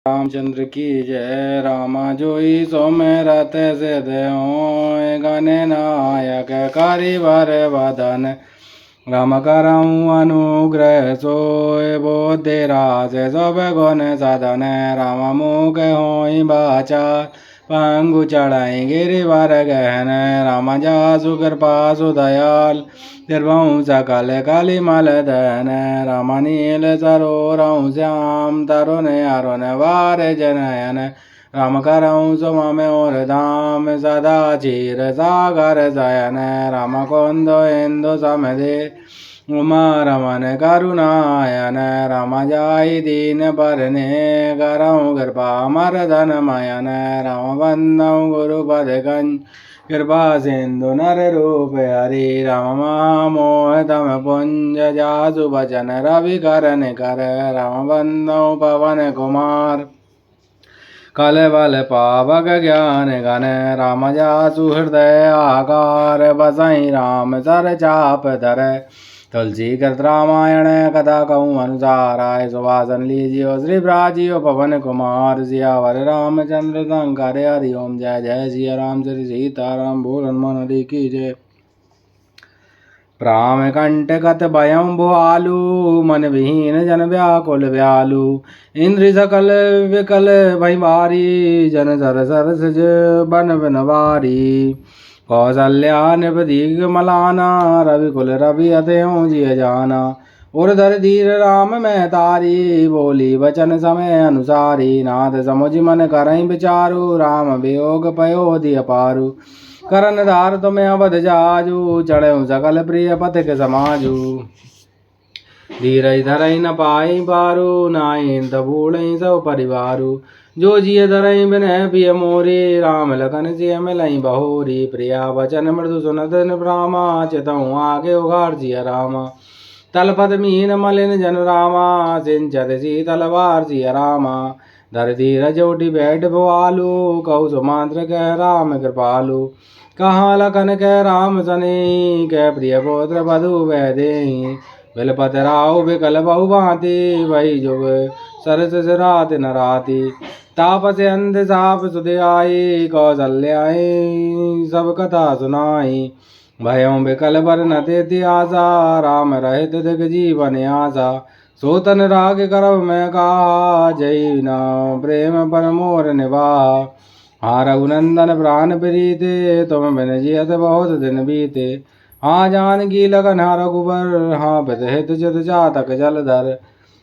रामचंद्र की जय। रामा जोई सो में रत से दे गने नायक कारिवर वदन। राम करऊँ अनुग्रह सोय बोधे रास सब गुण सदन। राम मुख होई बाचार पंगु चढ़ाई गिरिवर गहन। राम जासु कृपा सुदयाल निर्भऊ सकल कलिमल दहन। राम नील सरोरऊ श्याम तरुण अरुण वार जनयन। राम करऊँ सुमम और धाम सदा चीर सागर शयन। राम कुंद इंदु समदे उमा रमन करुणायन। राम जाई दीन परने करऊँ कृपा मर्दन मयन। राम बंदऊ गुरुपद गंज कृपा सिंधु नर रूप हरि। राम मोह तम पुंज जासु बचन रवि करन कर। राम बंदऊ पवन कुमार कल बल पावक ज्ञान गण। राम जासु हृदय आकार बसई राम सर चाप धर। तुलसी कृत रामायण कथा कहूँ अनुसार। आय सुभाषन लीजियो श्री ब्राजियो पवन कुमार। सियावर रामचंद्र शंकर हरि ओम। जय जय सिया राम श्री सीताराम बोल हनुमान हरि की जय। प्राम कंटकत भयं भुआलु मन विहीन जन व्याकुल व्यालु। इंद्र सकल विकल भई भारी जन सर सर सिज बन बनवारी। कौसल्या नृपदीग मलाना रविकुल रवि अतयों जिय जाना। उर्धर धीर राम में तारी बोली वचन समय अनुसारी। नाथ समुझ मन करई विचारु राम वियोग पयो दिय पारु। करन धार तुम्हें अवध जाजू चढ़ऊ सकल प्रिय पथिक समाजू। धीरज धरई न पाई पारू नाइन तबूलई सब परिवारू। जो जिय धरई बिनय पिय मोरी राम लखन सिय मिलई बहोरी। प्रिया वचन मृदु सुनत रामा चितऊ आगे उघार सिय रामा। तलपत मीन मलिन जन रामा सिंचत सी तलवार सिय रामा। धर धीरज उठी बैठ भुआलु कहु सुमंत्र कह राम कृपालु। कहाँ लखन कह राम सने कह प्रिय पुत्र वधु वह देहि। बिलपत राव विकल बहु भांति वही जुग सरस रात न राति। तापस अंध साप सुधे आई कौशल्याई सब कथा सुनाई। भयों विकल बर न तेति आशा राम रहित दिग जीवन आशा। सोतन राग करब मैं कहा जय नाम प्रेम पर मोर निवाहा। हाँ रघुनंदन प्राण प्रीते तुम बिन जियत बहुत दिन बीते। हाँ जानकी लगन हाँ रघुबर हाँ पितहित चित चातक जलधर।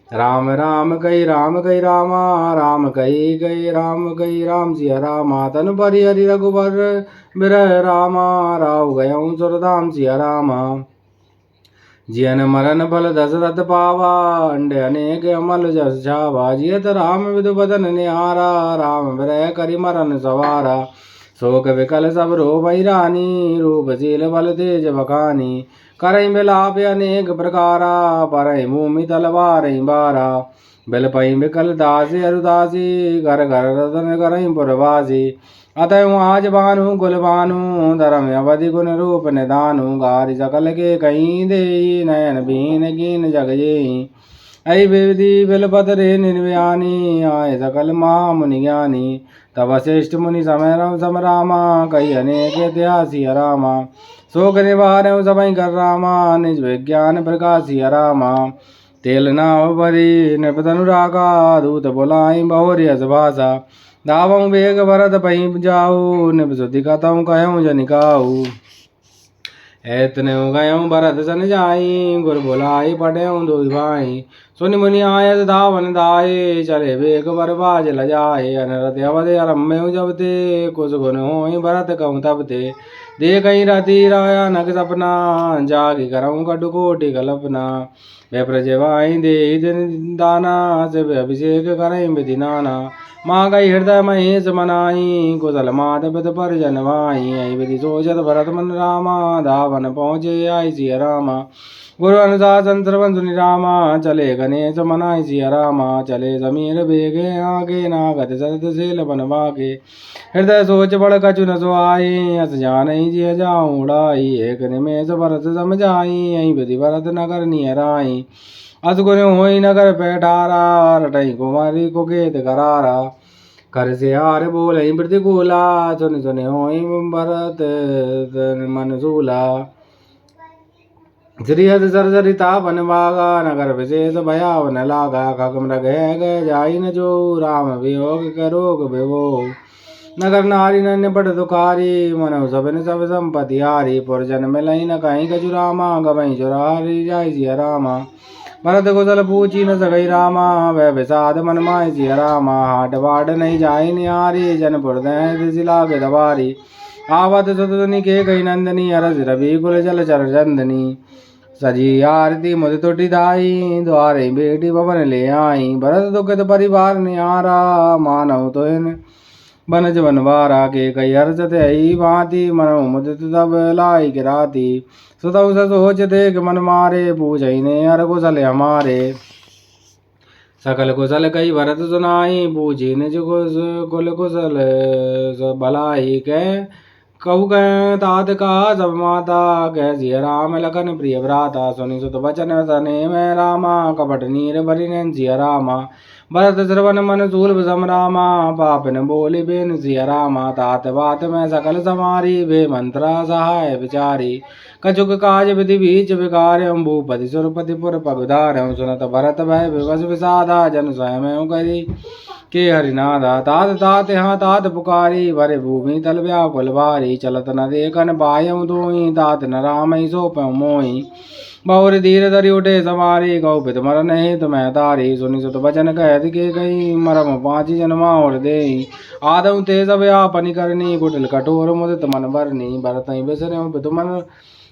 राम राम कही रामा राम कही राम सिया रामा। तनु परि हरि रघुबर बिरह रामा राव गयऊँ सुरधाम सिया रामा। जियन मरन फल दशरथ पावा अंडे अनेक अमल जस छावा। जियत राम विदु बदन निहारा राम विरह करि मरन सवारा। शोक विकल सब रो भई रानी रूपशील बल तेज बखानी। करई बिलाप अनेक प्रकारा परई भूमि तलवारई बारा। बिल पई विकल दासी अरुदासी घर घर रतन करई पुरवासी। अतएव आज भानु कुल भानु धर्म अवधि गुण रूप निधानु। गारि सकल के कहीं दे नयन बीन कीन जग जेहि। ऐ विधि बिलपत रे निर्व्यानी आय सकल महामुनि ज्ञानी। तब श्रेष्ठ मुनि समय सम रामा कही अनेक इतिहासी रामा। शोक निवारऊ सबई कर रामा निज विज्ञान प्रकाशी रामा। तेल नाव परी नृपतनु रागा दूत बुलाई बहुरी अस भाषा। दावऊँ बेग भरत पही जाऊ निप सुधि कथऊँ कहऊँ जनिकाऊ। ऐतने गयऊँ भरत सन जाई गुर बुलाई पढ़ऊँ दुहि भाई। सुनि मुनि आयत धावन दाये चले बेग बर बाज लजाए। अनरत अवध अरम्य जब ते कुछ गुण होई भरत कहूँ तब ते। देखई रति राया नग सपना जागी करऊँ कटु कोटि कल्पना। वे प्रजवाई दे दिन दाना शिव अभिषेक करई विधि नाना। माँ गई हृदय महेश मनाई कुशल मात पित परिजन वाई। ऐ विधि सोचत भरत मन रामा धावन पहुँचे आई सिया रामा। गुरु अनुशासन श्रवण सुनि रामा चले गणेश मनाई सिया रामा। चले समीर बेगे आगे नागत सत सेल बन बागे। हृदय सोच बड़ कछु न सुहाई अस जानई जिय जाऊँ उड़ाई। एक निमेष भरत समझाई ऐ विधि भरत नगर नियराई। असगुन होई नगर पैठारा रटई कुमारी को गेत करारा कर से हार बोल प्रतिकूला सुन सुन होई भरत मनसूला श्रीहद सरसरिता बन बागा नगर विशेष भयावन लागा खग मृग है जाई न जो राम वियोग करोग विभो नगर नारी नन्य पट दुखारी मनव सबन सब संपत्ति हारी पुरजन में लई न कहीं कछु रामा गवई चुरारी जाय सिया रामा भरत कुशल पूछी न सकई रामा वह विषाद मन माय सिया रामा हाट बाट नहीं जाई निहारी जनपुर दिला के दबारी आवत सुतनी के कई नंदनी अरस रवि कुल जल चर चंदनी सजी आरती मुझ टूटी दाई द्वारे बेटी भवन ले आई भरत दुखित परिवार निहारा मानव तो इन बनज बनवारा के कई हर्षत ही भांति मनो मुदित तब लाई गिराती सुतव सोच देख मन मारे पूछई ने हर कुशल हमारे सकल कुशल कई भरत सुनाई पूछी निज कुल कुशल भलाई कह कहु कह तात का सब माता कह सिया राम लखन प्रिय भ्राता सुनि सुत वचन सने में रामा कपट नीर भरि सिया रामा भरत श्रवण मन सूल समरामा पापन बोली बेन सिया रामा तात बात में सकल समारी वे मंत्रा सहाय विचारी कछुक काज विधि बीच विकार भूपति सुरपति पुर पगुधार सुनत भरत भय विवश विषादा जन स्वयं करी के हरिनादा तात तात यहाँ तात पुकारी भरे भूमि तल व्याकुल भारी चलत न देखन बायऊ दोई तात न राम सो मोई बहुर धीर धरि उठे समारी गौपित मरन हे तुम्हें तारी सुनि सुत वचन कहत के गई मरम पाँची जन्मा और दे आदम ते सब आपनि करनी कुटिल कठोर मुदित मन भरनी भरत बिसर पितु मन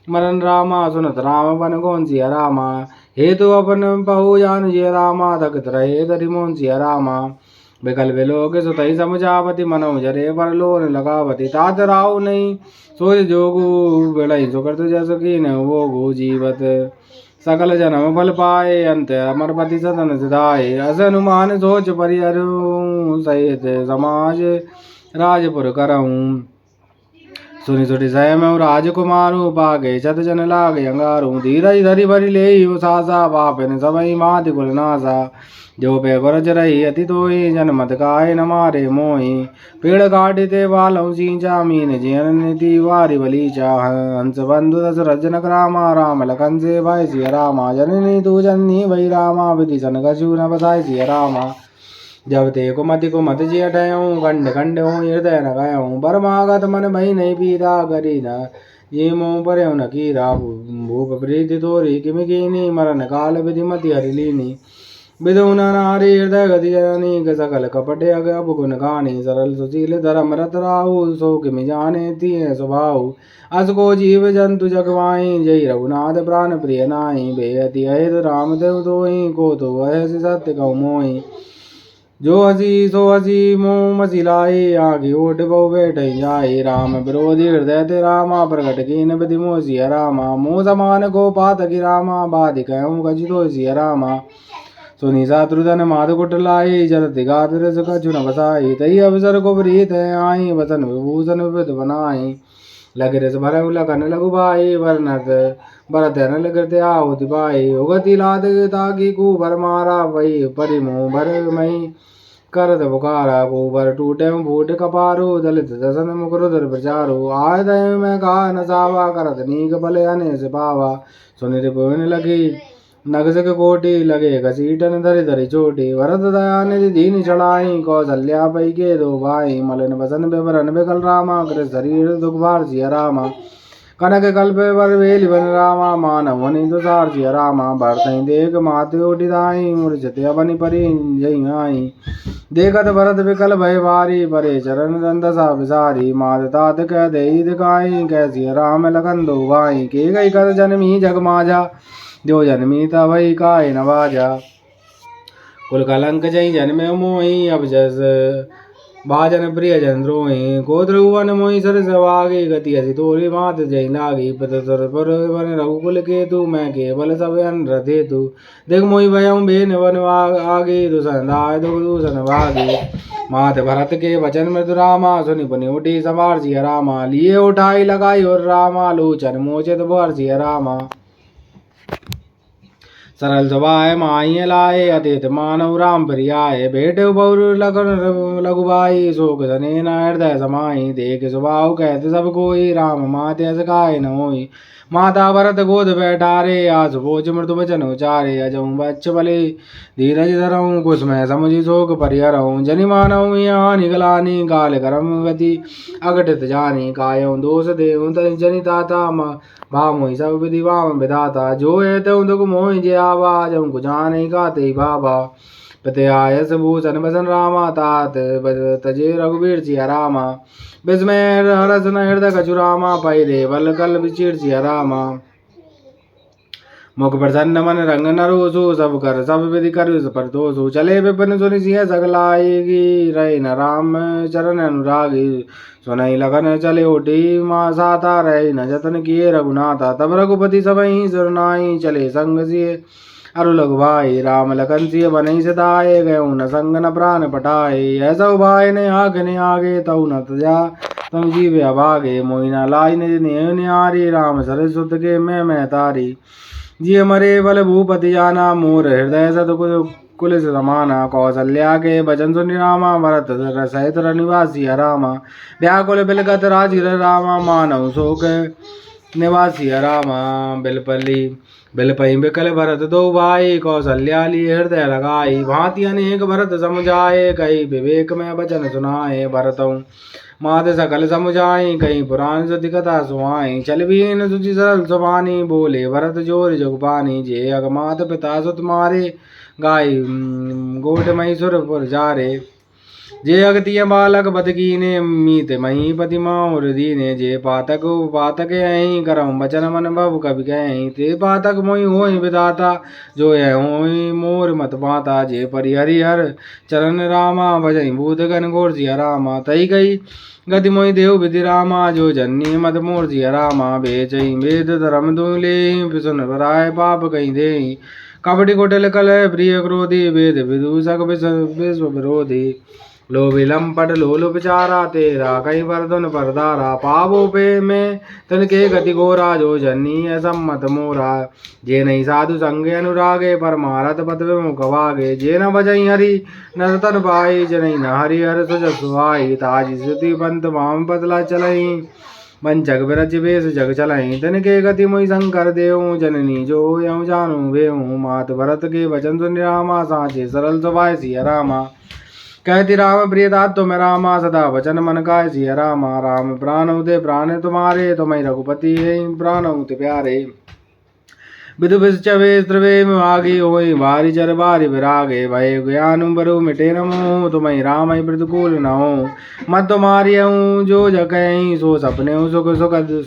मरन रामा सुनत राम बन कौन सिया रामा हे तो अपन पहु जान जिया रामा तकत रहे धरि मोहन सिया रामा विकल विलोक सुतई समझावती मनो जरे पर लोन लगावती तात राव नहीं सोच जोगु बेड़ई सुकृत जस की न वो जीवत सकल जन्म फल पाए अंत अमरपति सदन सिधाए अस अनुमान सोच परिहरु सहित समाज राजपुर करऊँ सुनि सुटि स्वयं राजकुमारू पागे छत जन लाग अंगारू धीरज धरि भरि ले सासा पापिन सबई माति कुल नासा जो पे गरज रही अति तोई जनमत काय न मारे मोही पेड़ काटिते बालऊ सींचा मीन जियन नीति वारी बलीचा हंस बंधु दस रजन रामा राम लखन से भाई सिया रामा जननी तू जननी वही रामा विधि सन कछु न बसाई सिया रामा जब ते कुमति कुमत जी अटयूँ खंड खंड हूँ हृदय न गयूँ बरमागत मन भई नहीं पीरा करी न ये मोह पर न कीरा भूप प्रीति तोरी किमि कीनी मरण काल विधि मति हरि लीनी विदु नारी हृदय गति जननी सकल कपटे अगब गुण गानी सरल सुशील धर्म रत राहु सो किमि जाने तिय स्वभाव अस को जीव जंतु जगवाई जय रघुनाथ प्राण प्रिय नाई बेअति अहित राम देव दोई को तो वह सत्य कौ मोई जो हसी सो हसी मोह मसिलाई आगे ओट बहु बैठ जाए राम विरोधी हृदय ते रामा प्रकट कीन विधि मोह सिया रामा मोह समान को पात की रामा बाधि कहूँ कचितो सिया रामा सुनी सात्रुधन माध कुट लाई जरति गात रस कछु न बसाई तई अवसर को प्रीत आई वसन विभूषण विद बनाई लगे रस भर लगन लघु भाई वर्णत भरत न लगते आहुति भाई उगति लाद ताकि को भर मारा वही परिमोह भर मई करत पुकारा को भर टूटे फूट कपारो दलित दसन मुख रुदर प्रचारो आय में कहा न सावा करत नीक भले अने से पावा सुनि रिपुन लगी नगसक कोटि लगे घसीटन धरि धरि चोटी भरत दया निधि दीन चढ़ाई कौशल्या पै के दो भाई मलन बसन विवरण विकल रामा कृ शरीर दुख भार सिया रामा कनक कल्प वर वेल बन रामा मानव वनि तुषार सिया रामा भरत देख माते उठी दाई मूर्छते अपनी परि जई आई देखत भरत विकल भय भारी परे चरण दंदसा विसारी मात तात कह दे दिखाई कैसी राम लखन दो भाई के गई कर जन्मी जग माजा जो जन्मी तवई काय नवाजा कुल कलंक जई जन्मे मोही अब जस भाजन प्रिय जन द्रोही गोद्रुवन मोहि सर सवागे गति हसी तोरी मात जय लागी पतर पर वन रघुकुल के तू मैं केवल सब रथे तू देख मोहि भयम बेन वन आगे दुसंदाय दूषण भागे मात भरत के वचन मृदु रामा सुनि पुनि उठी संभार सिया रामा लिए उठाई लगाई और रामा लोचन मोचित भर सिया रामा सरल स्वभाव माही लाए अतिथ मानव राम प्रियाए भेट बहुर लगन लघुबाई शोक सने न हृदय समाई देख स्वभाव कहते सब कोई राम माते अस गाय न होई माता भरत गोद बैठारे आसु भोज मृदु वचन उचारे अजऊ बच्च बले धीरज धरऊँ कुसमय समुझि शोक परिहरऊँ जनि मानऊ यहाँ निगलानी गाल करम गति अघटित जानी कायऊ दोष देऊँ जनि ताता भा मोहि सब विधि वाम विधाता जो है तऊ दुख मोहि जे आवा जऊ जान गाते बाबा पते आयस भूषण बसन रामा तात तजे रघुवीर सिया रामा विस्मय हरस न हृदय कचुरामा पैरे बल कल विचीर सिया रामा मुख प्रसन्न मन रंग नरोसु सब कर सब विधि कर परतोसु चले विपिन सुनि सिंह सगलाएगी रहे न राम चरण अनुरागी सुनई लगन चले उठी माँ साता रहे न जतन किए रघुनाथा तब रघुपति सबही सुरनाई चले संग सिए अरु लघु भाई राम लखन सिय बनई सदाए गयो न संग न प्राण पटाए ऐसा भाई ने आगे तऊ न तजा तम जीव अभागे मोइना लाई निहारी राम सरस्वत के मैं तारी जिय मरे बल भूपति जाना मोर हृदय सत कुल समाना कौशल्या के भजन सुनि रामा भरत सहित निवासी रामा व्याकुल बिलगत राजिर रामा मानव शोक निवासी रामा बिलपली बिलपई बिकल भरत दो भाई कौशल्याली हृदय लगाई भांति अनेक भरत समझाए कई विवेक में वचन सुनाए भरतऊ मात सकल समुझाई कई पुराण सति कथा सुहाई चल बीन तुझी सरल सुबानी बोले भरत जोर जुगपानी जे अगमात पिता सुत मारे गाय गोट मही सुरपुर जारे जे अगतिय बालक बदकीने मीत मही पति माउर दीने जे पातक पातक अहि करम बचन मन भव कवि कहीं ते पातक मोहि होई विदाता जो है होई मोर मत पाता जे परिहरि हर चरण रामा भजई भूत गण घोर सिया रामा तई गई गति मोहि देव विधि रामा जो जन्नी मत मोर सिया रामा बेचई वेद धर्म दुले सुन बराय पाप कहीं दे कपटी कोटल कल प्रिय क्रोधी वेद विदूषक विश्व विरोधी लोभी लंपट लोल विचारा तेरा कहीं वर्धन परदारा पावो पे में तन के गति गोरा जो जन्नी असम्मत मोरा जे नहीं साधु संगे अनुरागे परमारथ पद मुख वागे जे न बजई हरि नरतन पाई जनई न हरि हर सुज सुहाई ताजी श्रुति पंत माम पतला चलई वंचक विरच वेश जग चलई तन के गति मुई शंकर देव जननी जो यऊ जानू वेहूँ मात भरत के वचन सुन रामा साचे सरल स्वभाव सिया रामा कहती राम प्रिय तुम रामा सदा वचन मन काय सिया रामा राम प्राण उदय प्राण तुम्हारे तुम्हें रघुपति है प्राण उत प्यारे विदु विश्चवे स्त्रवे आगे होई भारी चर भारी विरागे भय ज्ञान बरु मिटे नमो तुम्हें राम प्रतिकूल न हो मत तुम्हारी हूँ जो जकई सो सपने सुख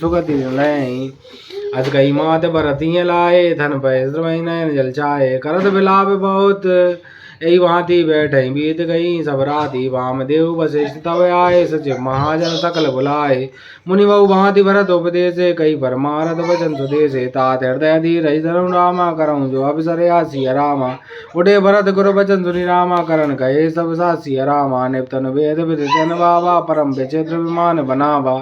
सुखति लय अस गई मात भरती लाए धन पैश्रमय नयन जल चाहे करत विलाप बहुत यही भांति बैठे बीत गई सब राति वामदेव वशिष्ठ तव आए सचिव महाजन सकल बुलाए मुनि बहु भांति भरत उपदेश कई परमारथ वचन सुदेश तात हृदय धीर धर्म रामा करऊँ जो अवसर आसी रामा उठे भरत गुरु वचन सुनि रामा करण कहे सब सासी रामा निपतन वेद विदितन बाबा परम विचित्र विमान बनावा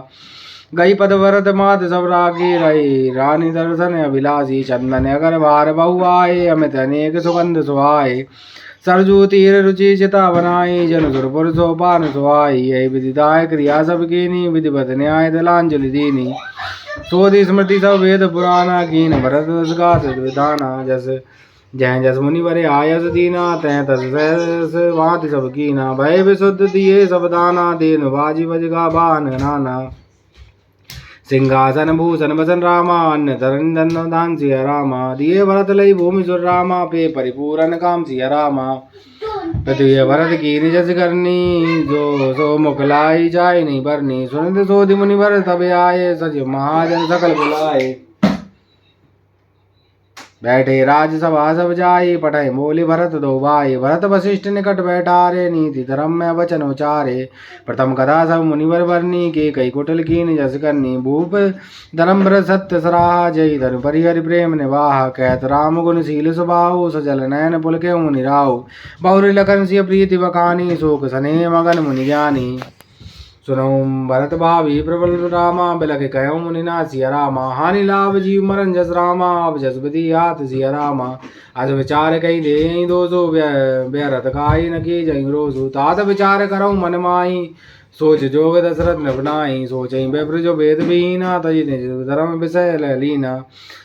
गई पद भरत मात सब रागी रही रानी दर्शन अभिलाषी चंदन अगर बार बहु आए अमित अनेक सुगंध सुहाए सरजू तीर रुचि चिता बनाई जन सुरपुर सोपान सुहाई यही विदिताय क्रिया सब कीनी विधिवत न्याय दलांजलि दीनी सोधि स्मृति सब वेद पुराना कीन भरत गात विधाना जस जय जस मुनि वरे आयस दीना तय तस वात सब कीना भय विशुद्ध दिए सब दाना देन बाजी बजगा बान नाना सिंहासन भूषण बसन रामा अन्न धरण धन दान सिया रामा दिए भरत लई भूमि सुर रामा पे परिपूरन काम सिया रामा पृथ्वी भरत की निजस करनी जो सो मुखलाई जाय नहीं भरनी सुनत सोधि मुनि भर तब आए सचिव महाजन सकल बुलाए बैठे राजसभा सब जाई पढ़े बोली भरत दो भाई भरत वशिष्ठ निकट बैठारे नीति धर्म में वचन उचारे प्रथम कथा सब मुनिवर वर्णी के कई कुटल कीन जस करनी भूप धर्म व्रत सत्य सराहा जय धर्म परिहरि प्रेम निवाह कहत राम गुण शील सुबाहु सजल नयन पुल के मुनि राहु बहुरी लखन सिय प्रीति बखानी शोक सने मगन मुनि ज्ञानी सुनऊ भरत भावी प्रबल रामा बिलख कहो मुनिना सिया रामा हानि लाभ जीव मरण जस रामा अब जसपति हाथ सिया रामा अज विचार कही दे दोषो व्यरथ खाई न की जई रोसु तात विचार करऊ मन माही सोच जोग दशरथ न बनाई सोचई बेप्र जो वेद बीना तजि निज धर्म विषय लीना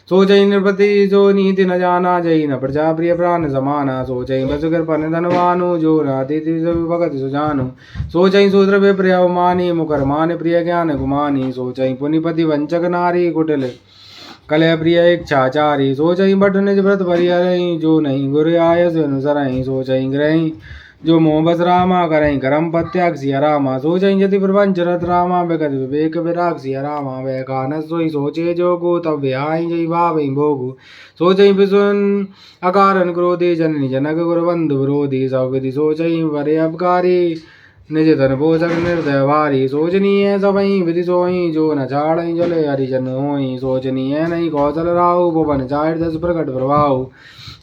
सोचई नृपति जो नीति न जाना जई न प्रजा प्रिय प्राण समाना सोचई बसुकर पन धनवानु जो नातिथि भगत सुजानु सोचई शूद्र विप्र अवमानी मुकर मान प्रिय ज्ञान गुमानी सोचई पुनिपति वंचक नारी कुटिल कलह प्रिय इच्छाचारी सोचई भट निज व्रत परिहरई जो नहीं गुरु आयस अनुसरई सोचई ग्रही जो मोह बस रामा करई करम पत्याग सिया रामा सोचई यदि प्रपंच रथ रामा बेगत विवेक विराग सिया रामा वह खानस सोई सोचे जोगु तब ब्याई जई भावई भोगु सोचई विसुन अकारण क्रोधी जननी जनक गुरु बंधु विरोधी सब विधि सोचई वरे अपकारी निज धन पोषक निर्दय वारी सोचनीय सबई विधि सोई जो न छाड़ई जले हरिजन होई सोचनीय नहीं कौशल राहु भुवन चार दस प्रकट प्रभाव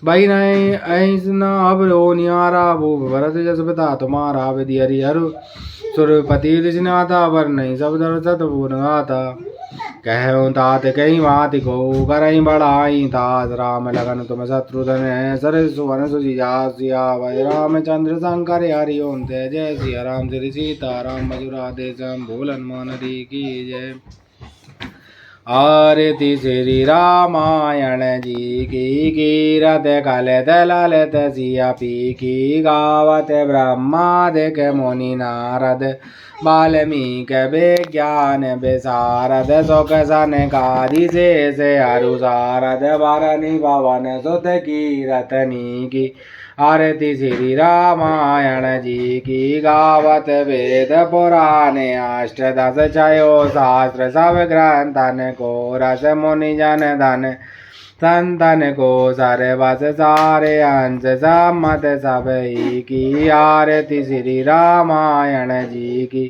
भाई नहीं ऐसा अब रो नियारा वो भरत जस पिता तुम्हारा विधि हरिहरु सुरपति ऋषिनाथा वर नहीं सब दर सत गाता कहो तात कही मात को करई बढ़ाई तात राम लगन तुम शत्रुधन सर सुवन सुजिया सिया वै रामचंद्र शंकर हरि ओम जय सिया राम श्री सीता राम मधुराधे भूल हनुमान की जय। आरती श्री रामायण जी की कीरत कलत ललित सिया पी की गावत ब्रह्मादिक मुनि नारद वाल्मीक विज्ञान विशारद सुख सनकादि से अरु सारद भरणी भवन सुत कीरतनी की आरती श्री रामायण जी की गावत वेद पुराण अष्टदश छयो शास्त्र सब ग्रंथन को रस मुनि जन धन संतन को सर्वस सारे अंश सम्मत सब ही की आरती श्री रामायण जी की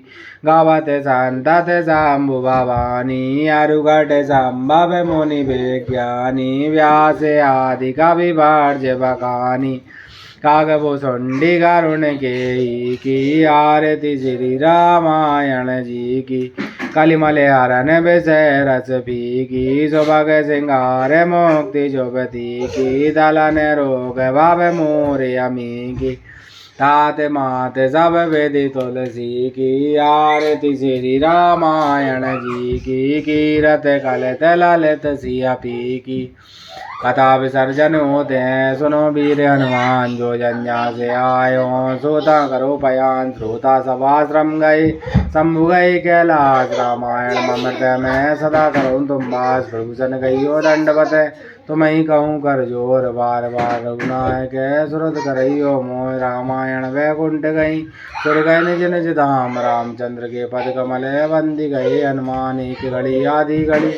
गावत संतत शंभु भवानी अरुघट संभव मुनि विज्ञानी व्यास आदि कवि वर्ज्य बखानी कागभो सुंडी करुण के की आरती श्री रामायण जी की कलिमले हरण विषय रस पी की सुभग सिंगार मुक्ति जुबती की दलन रोग भव मोरे अमी की तात मात सब वेदि तुलसी की आरती श्री रामायण जी की कीरत कलत ललित सिया पी की कथा विसर्जन होते हैं सुनो वीर हनुमान जो जंजा से आयो सोता करो पयान श्रोता सभाश्रम गए शंभु गए कैलाश रामायण ममृत में सदा करो तुम बास प्रभूषण गई हो दंडवत तुम ही कहूँ कर जोर बार बार रघुनायक सुरत करइयो मोह रामायण वैकुंठ गई सुर गए निज निज धाम रामचंद्र के पद कमल बंदी गए हनुमान एक घड़ी आदि घड़ी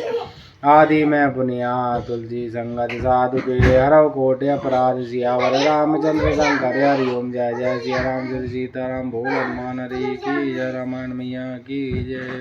आदि में पुनिया तुलसी संगत साधु के हरव कोटि अपराध सियावर रामचंद्र शंकर हरि ओम जय जय सिया राम श्री सीताराम भोल हनुमान हरि की जय रामायण मैया की जय।